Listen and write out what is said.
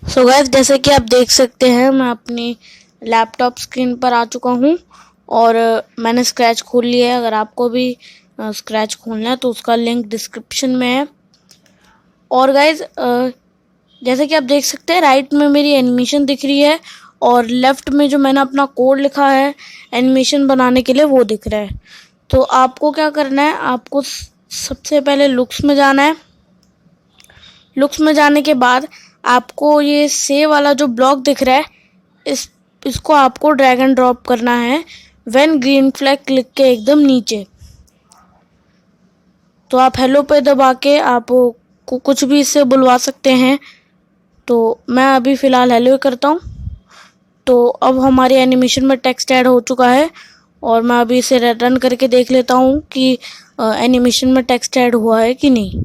So guys, जैसे कि आप देख सकते हैं मैं अपनी लैपटॉप स्क्रीन पर आ चुका हूँ और मैंने स्क्रैच खोल लिया है। अगर आपको भी स्क्रैच खोलना है तो उसका लिंक डिस्क्रिप्शन में है। और गाइस, जैसे कि आप देख सकते हैं राइट में मेरी एनिमेशन दिख रही है और लेफ्ट में जो मैंने अपना कोड लिखा है एनिमेशन बनाने के लिए वो दिख रहा है। तो आपको क्या करना है, आपको सबसे पहले लुक्स में जाना है। लुक्स में जाने के बाद आपको ये सेव वाला जो ब्लॉक दिख रहा है इसको आपको ड्रैग एंड ड्रॉप करना है व्हेन ग्रीन फ्लैग क्लिक के एकदम नीचे। तो आप हेलो पे दबा के आप को कुछ भी इससे बुलवा सकते हैं। तो मैं अभी फ़िलहाल हेलो करता हूँ। तो अब हमारी एनिमेशन में टेक्स्ट ऐड हो चुका है और मैं अभी इसे रन करके देख लेता हूँ कि एनिमेशन में टेक्स्ट ऐड हुआ है कि नहीं।